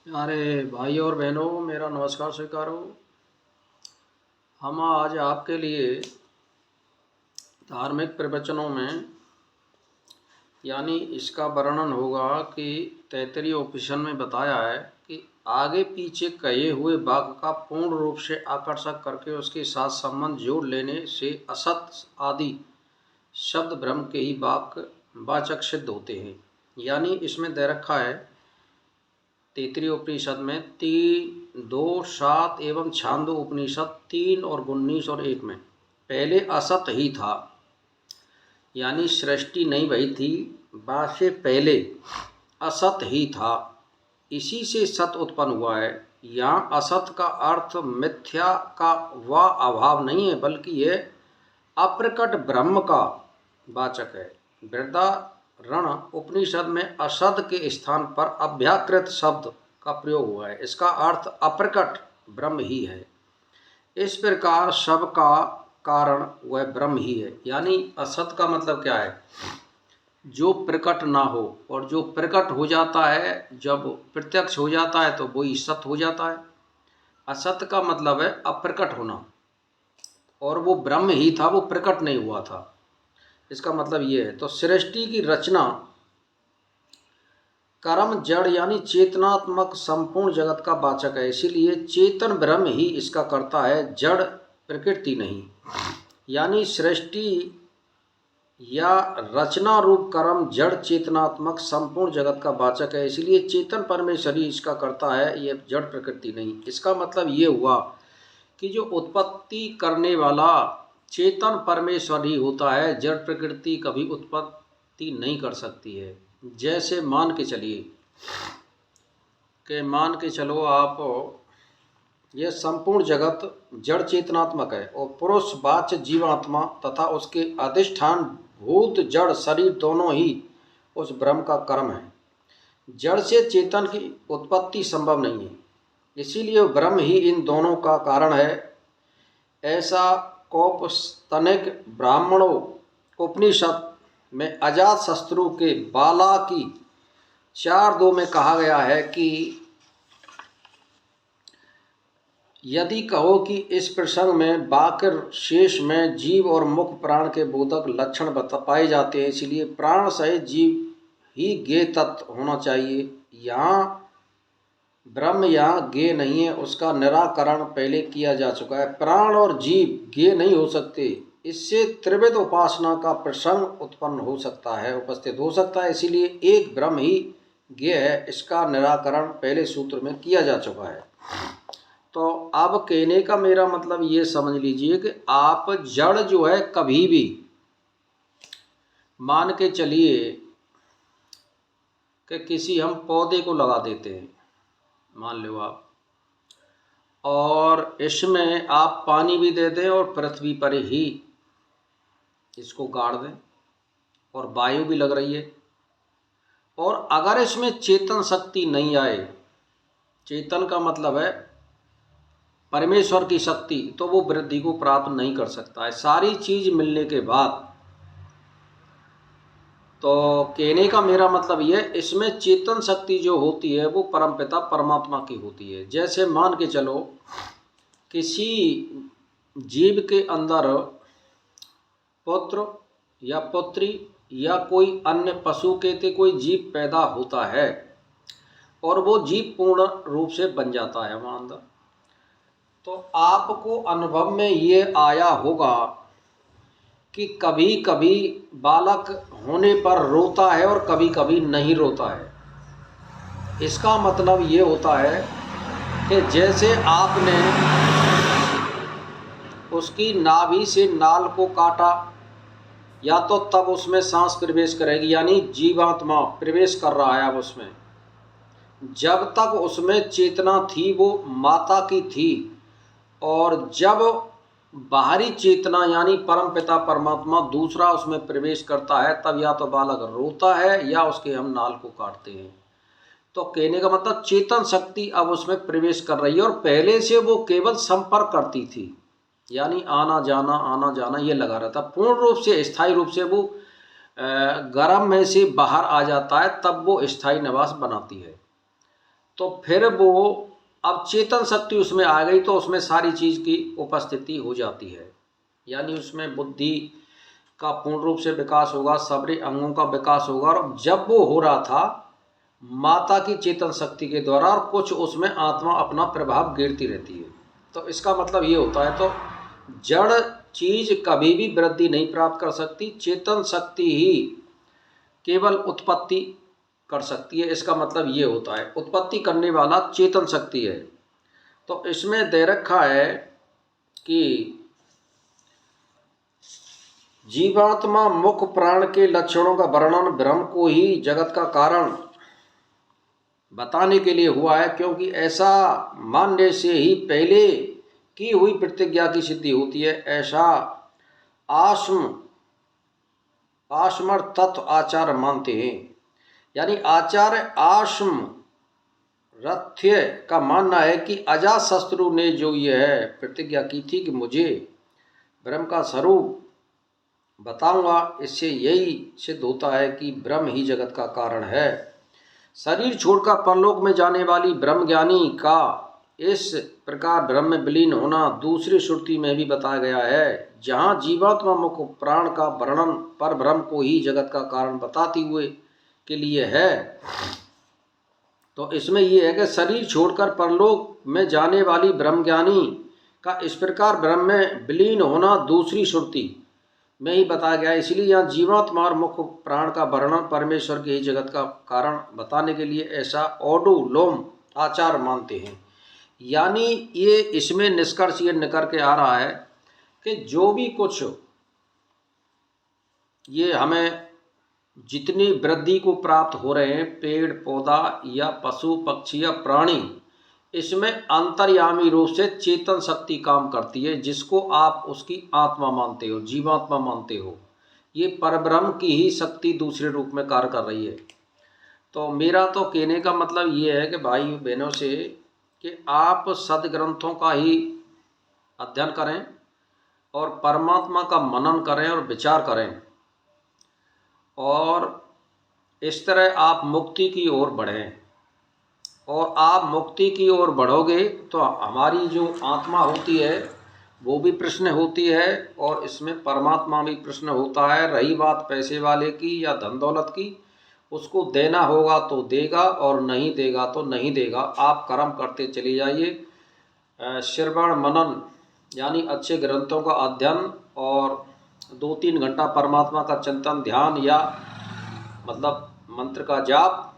प्यारे भाई और बहनों, मेरा नमस्कार स्वीकार हो। हम आज आपके लिए धार्मिक प्रवचनों में यानी इसका वर्णन होगा कि तैत्तिरीय उपनिषद में बताया है कि आगे पीछे कहे हुए वाक्य का पूर्ण रूप से आकर्षक करके उसके साथ संबंध जोड़ लेने से असत आदि शब्द ब्रह्म के ही वाचक सिद्ध होते हैं। यानी इसमें दे रखा है तैत्तिरीय उपनिषद में 3, 2, 7 एवं छांदो उपनिषद 3 और 19 और 1 में पहले असत ही था, यानी सृष्टि नहीं भई थी, बाद से पहले असत ही था, इसी से सत उत्पन्न हुआ है। यहाँ असत का अर्थ मिथ्या का व अभाव नहीं है, बल्कि यह अप्रकट ब्रह्म का वाचक है। बृहदारण्य उपनिषद में असद के स्थान पर अव्याकृत शब्द का प्रयोग हुआ है। इसका अर्थ अप्रकट ब्रह्म ही है। इस प्रकार सब का कारण वह ब्रह्म ही है। यानी असत का मतलब क्या है? जो प्रकट ना हो, और जो प्रकट हो जाता है, जब प्रत्यक्ष हो जाता है तो वही सत हो जाता है। असत का मतलब है अप्रकट होना, और वो ब्रह्म ही था, वो प्रकट नहीं हुआ था। इसका मतलब ये है। तो सृष्टि की रचना कर्म जड़ यानी चेतनात्मक संपूर्ण जगत का वाचक है, इसीलिए चेतन ब्रह्म ही इसका करता है, जड़ प्रकृति नहीं। यानी सृष्टि या रचना रूप कर्म जड़ चेतनात्मक संपूर्ण जगत का वाचक है, इसीलिए चेतन परमेश्वर ही इसका करता है, यह जड़ प्रकृति नहीं। इसका मतलब ये हुआ कि जो उत्पत्ति करने वाला चेतन परमेश्वर ही होता है, जड़ प्रकृति कभी उत्पत्ति नहीं कर सकती है। जैसे मान के चलो आप, यह संपूर्ण जगत जड़ चेतनात्मक है, और पुरुष वाच्य जीवात्मा तथा उसके अधिष्ठान भूत जड़ शरीर दोनों ही उस ब्रह्म का कर्म है। जड़ से चेतन की उत्पत्ति संभव नहीं है, इसीलिए ब्रह्म ही इन दोनों का कारण है। ऐसा कौपस्तनिक ब्राह्मणों उपनिषद में अजात शत्रु के बाला की 4:2 में कहा गया है कि यदि कहो कि इस प्रसंग में वाक्य शेष में जीव और मुख प्राण के बोधक लक्षण पाए जाते हैं, इसलिए प्राण सहित जीव ही ज्ञेय तत्व होना चाहिए। यहाँ ब्रह्म यहाँ ज्ञेय नहीं है, उसका निराकरण पहले किया जा चुका है। प्राण और जीव ज्ञेय नहीं हो सकते, इससे त्रिविध उपासना का प्रसंग उत्पन्न हो सकता है, उपस्थित हो सकता है, इसीलिए एक ब्रह्म ही ज्ञेय है। इसका निराकरण पहले सूत्र में किया जा चुका है। तो अब कहने का मेरा मतलब ये समझ लीजिए कि आप जड़ जो है, कभी भी मान के चलिए कि किसी हम पौधे को लगा देते हैं, मान लो आप, और इसमें आप पानी भी दे दें और पृथ्वी पर ही इसको गाड़ दें, और वायु भी लग रही है, और अगर इसमें चेतन शक्ति नहीं आए, चेतन का मतलब है परमेश्वर की शक्ति, तो वो वृद्धि को प्राप्त नहीं कर सकता है। सारी चीज मिलने के बाद, तो कहने का मेरा मतलब ये, इसमें चेतन शक्ति जो होती है वो परमपिता परमात्मा की होती है। जैसे मान के चलो किसी जीव के अंदर पुत्र या पुत्री या कोई अन्य पशु के कोई जीव पैदा होता है, और वो जीव पूर्ण रूप से बन जाता है वहाँ अंदर, तो आपको अनुभव में ये आया होगा कि कभी कभी बालक होने पर रोता है और कभी कभी नहीं रोता है। इसका मतलब ये होता है कि जैसे आपने उसकी नाभि से नाल को काटा, या तो तब उसमें सांस प्रवेश करेगी, यानी जीवात्मा प्रवेश कर रहा है अब उसमें। जब तक उसमें चेतना थी वो माता की थी, और जब बाहरी चेतना यानी परमपिता परमात्मा दूसरा उसमें प्रवेश करता है, तब या तो बालक रोता है या उसके हम नाल को काटते हैं। तो कहने का मतलब चेतन शक्ति अब उसमें प्रवेश कर रही है, और पहले से वो केवल संपर्क करती थी, यानी आना जाना ये लगा रहता। पूर्ण रूप से स्थायी रूप से वो गर्भ में से बाहर आ जाता है, तब वो स्थायी निवास बनाती है। तो फिर वो अब चेतन शक्ति उसमें आ गई तो उसमें सारी चीज़ की उपस्थिति हो जाती है, यानी उसमें बुद्धि का पूर्ण रूप से विकास होगा, सभी अंगों का विकास होगा। और जब वो हो रहा था माता की चेतन शक्ति के द्वारा, और कुछ उसमें आत्मा अपना प्रभाव गिरती रहती है। तो इसका मतलब ये होता है, तो जड़ चीज कभी भी वृद्धि नहीं प्राप्त कर सकती, चेतन शक्ति ही केवल उत्पत्ति कर सकती है। इसका मतलब ये होता है उत्पत्ति करने वाला चेतन शक्ति है। तो इसमें दे रखा है कि जीवात्मा मुख प्राण के लक्षणों का वर्णन ब्रह्म को ही जगत का कारण बताने के लिए हुआ है, क्योंकि ऐसा मानने से ही पहले की हुई प्रतिज्ञा की सिद्धि होती है। ऐसा आश्मर तत्व आचार्य मानते हैं। यानी आचार्य आश्म रथ्य का मानना है कि अजातशत्रु ने जो यह प्रतिज्ञा की थी कि मुझे ब्रह्म का स्वरूप बताऊंगा, इससे यही सिद्ध होता है कि ब्रह्म ही जगत का कारण है। शरीर छोड़कर परलोक में जाने वाली ब्रह्म ज्ञानी का इस प्रकार ब्रह्म में विलीन होना दूसरी श्रुति में भी बताया गया है, जहाँ जीवात्मा मुख प्राण का वर्णन पर ब्रह्म को ही जगत का कारण बताते हुए के लिए है। तो इसमें यह है कि शरीर छोड़कर परलोक में जाने वाली ब्रह्म ज्ञानी का इस प्रकार ब्रह्म में विलीन होना दूसरी श्रुति में ही बताया गया है। इसलिए यहाँ जीवात्मा और मुख्य प्राण का वर्णन परमेश्वर के ही जगत का कारण बताने के लिए ऐसा ओडू लोम आचार मानते हैं। यानी ये इसमें निष्कर्ष ये निकल के आ रहा है कि जो भी कुछ ये हमें जितनी वृद्धि को प्राप्त हो रहे हैं, पेड़ पौधा या पशु पक्षी या प्राणी, इसमें अंतर्यामी रूप से चेतन शक्ति काम करती है, जिसको आप उसकी आत्मा मानते हो, जीवात्मा मानते हो। ये परब्रह्म की ही शक्ति दूसरे रूप में कार्य कर रही है। तो मेरा तो कहने का मतलब ये है कि भाई बहनों से कि आप सदग्रंथों का ही अध्ययन करें और परमात्मा का मनन करें और विचार करें, और इस तरह आप मुक्ति की ओर बढ़ें। और आप मुक्ति की ओर बढ़ोगे तो हमारी जो आत्मा होती है वो भी प्रश्न होती है, और इसमें परमात्मा भी प्रश्न होता है। रही बात पैसे वाले की या धन दौलत की, उसको देना होगा तो देगा और नहीं देगा तो नहीं देगा। आप कर्म करते चले जाइए। श्रवण मनन यानी अच्छे ग्रंथों का अध्ययन और 2-3 घंटा परमात्मा का चिंतन ध्यान या मतलब मंत्र का जाप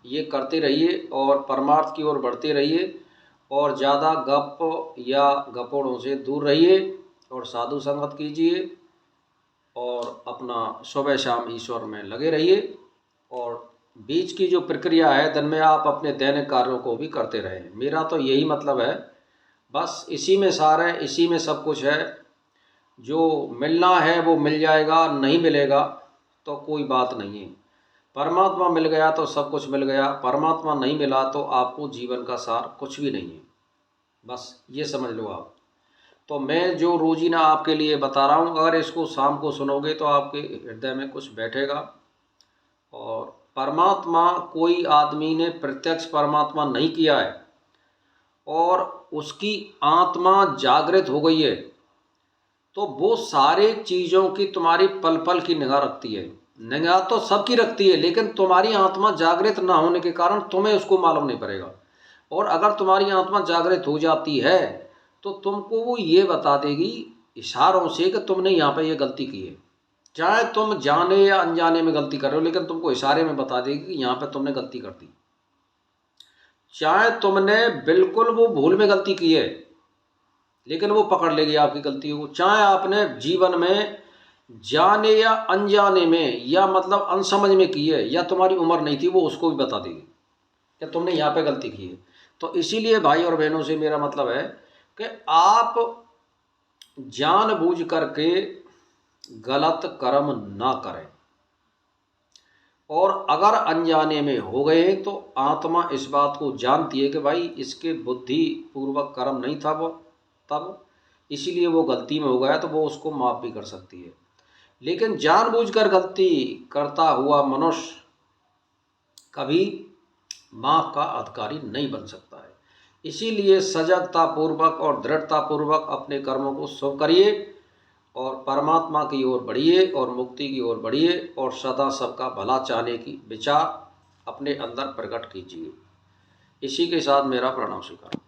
ये करते रहिए और परमार्थ की ओर बढ़ते रहिए, और ज़्यादा गप या गपोड़ों से दूर रहिए और साधु संगत कीजिए, और अपना सुबह शाम ईश्वर में लगे रहिए। और बीच की जो प्रक्रिया है दिन में आप अपने दैनिक कार्यों को भी करते रहें। मेरा तो यही मतलब है, बस इसी में सार है, इसी में सब कुछ है। जो मिलना है वो मिल जाएगा, नहीं मिलेगा तो कोई बात नहीं है। परमात्मा मिल गया तो सब कुछ मिल गया, परमात्मा नहीं मिला तो आपको जीवन का सार कुछ भी नहीं है। बस ये समझ लो आप। तो मैं जो रोजीना आपके लिए बता रहा हूँ, अगर इसको शाम को सुनोगे तो आपके हृदय में कुछ बैठेगा। और परमात्मा कोई आदमी ने प्रत्यक्ष परमात्मा नहीं किया है और उसकी आत्मा जागृत हो गई है, तो वो सारे चीज़ों की तुम्हारी पल पल की निगाह रखती है। निगाह तो सबकी रखती है, लेकिन तुम्हारी आत्मा जागृत ना होने के कारण तुम्हें उसको मालूम नहीं पड़ेगा। और अगर तुम्हारी आत्मा जागृत हो जाती है तो तुमको वो ये बता देगी इशारों से कि तुमने यहाँ पे ये गलती की है। चाहे तुम जाने या अनजाने में गलती कर रहे हो, लेकिन तुमको इशारे में बता देगी कि यहाँ पे तुमने गलती कर दी। चाहे तुमने बिल्कुल वो भूल में गलती की है, लेकिन वो पकड़ लेगी आपकी गलतियों को। चाहे आपने जीवन में जाने या अनजाने में या मतलब अनसमझ में की है, या तुम्हारी उम्र नहीं थी, वो उसको भी बता देगी कि तुमने यहाँ पे गलती की है। तो इसीलिए भाई और बहनों से मेरा मतलब है कि आप जानबूझ करके गलत कर्म ना करें, और अगर अनजाने में हो गए तो आत्मा इस बात को जानती है कि भाई इसके बुद्धि पूर्वक कर्म नहीं था वो तब, इसीलिए वो गलती में हो गया, तो वो उसको माफ़ भी कर सकती है। लेकिन जानबूझकर गलती करता हुआ मनुष्य कभी माँ का अधिकारी नहीं बन सकता है। इसीलिए सजगतापूर्वक और दृढ़तापूर्वक अपने कर्मों को शुभ करिए और परमात्मा की ओर बढ़िए और मुक्ति की ओर बढ़िए और सदा सबका भला चाहने की विचार अपने अंदर प्रकट कीजिए। इसी के साथ मेरा प्रणाम स्वीकार।